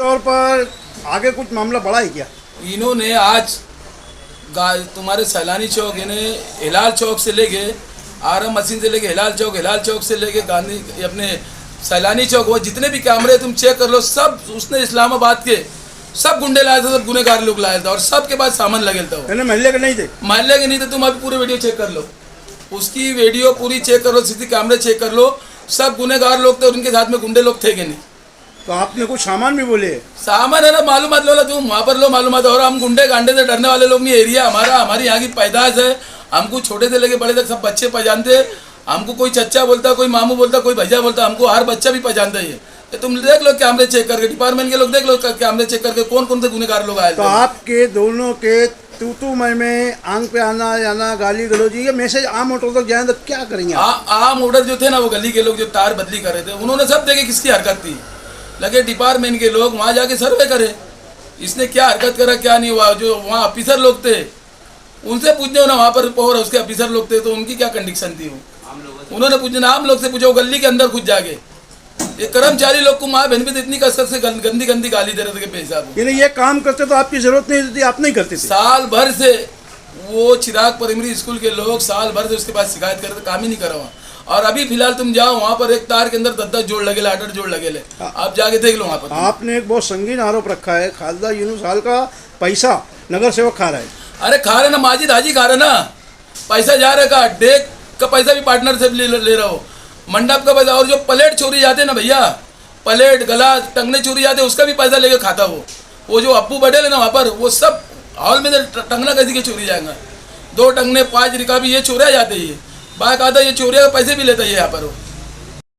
तौर पर आगे कुछ मामला बढ़ा है क्या? इन्होंने आज तुम्हारे सैलानी चौक इन्हें हिलाल चौक से लेके आरम मशीन से लेके हिलाल चौक से लेके गांधी अपने सैलानी चौक, वो जितने भी कैमरे तुम चेक कर लो, सब उसने इस्लामाबाद के सब गुंडे लाए थे, सब गुनेगार लोग लाए थे और सबके पास सामान लगे था। वो महल्ले के नहीं थे, महल्ले के नहीं थे। तुम अभी पूरे वीडियो चेक कर लो, उसकी वीडियो पूरी चेक कर लो, सीसी कैमरे चेक कर लो, सब गुनेगार लोग थे और उनके साथ में गुंडे लोग थे कि नहीं। तो आपने कुछ सामान भी बोले? सामान है ना, मालूमात लो ना तुम, वहाँ पर लो मालूमात। और हम गुंडे गांडे से डरने वाले लोग नहीं, एरिया हमारा, हमारी यहाँ की पैदाश है, हमको छोटे से लेके बड़े तक सब बच्चे पहचानते। हमको कोई चच्चा बोलता, कोई मामू बोलता, कोई भैया बोलता, हमको हर बच्चा भी पहचानता है। ये तुम देख लो कैमरे चेक करके, डिपार्टमेंट के लोग देख लो कैमरे चेक करके कौन कौन से गुनेगार लोग आए। तो आपके दोनों के तू में आंख पे आना जाना, गाली गलौजी, ये मैसेज आम ऑर्डर तक जाए तो क्या करेंगे? आम ऑर्डर जो थे ना, वो गली के लोग जो तार बदली कर रहे थे, उन्होंने सब देखे किसकी हरकत थी। लगे डिपार्टमेंट के लोग वहाँ जाके सर्वे करे, इसने क्या हरकत करा क्या नहीं हुआ। जो वहाँ ऑफिसर लोग थे उनसे पूछने हो ना, वहाँ पर और उसके ऑफिसर लोग थे तो उनकी क्या कंडीशन थी, वो उन्होंने पूछना, आम लोग से पूछो, गली के अंदर खुद जाके। ये कर्मचारी लोग को माँ बहन पे इतनी कसरत से गंदी गंदी गाली दे रहे थे पेशाब। ये काम करते तो आपकी जरूरत नहीं होती, आप नहीं करते थे। साल भर से वो चिराग प्राइमरी स्कूल के लोग साल भर से उसके पास शिकायत करते, काम ही नहीं करा वहाँ। और अभी फिलहाल तुम जाओ वहाँ पर एक तार के अंदर 10-10 जोड़ लगे, 8-8 जोड़ लगे, आप जाके देख लो वहाँ पर। आपने एक बहुत संगीन आरोप रखा है, खालदा यूनुस हाल का पैसा नगर सेवक खा रहा है। अरे खा रहे ना, माजिद हाजी खा रहे ना, पैसा जा रहा का, डेक का पैसा भी पार्टनर से ले रहा हो, मंडप का पैसा, और जो प्लेट चोरी जाते ना भैया, प्लेट गला टंगने चोरी जाते, उसका भी पैसा लेके खाता वो जो अप्पू बटेल है ना वहाँ पर, वो सब हॉल में टंगना कैसी के चोरी जाएगा, 2 टंगने 5 रिकाबी ये चोरिया जाते ही, बाइक आता ये चोरिया का पैसे भी लेता है यहाँ पर वो।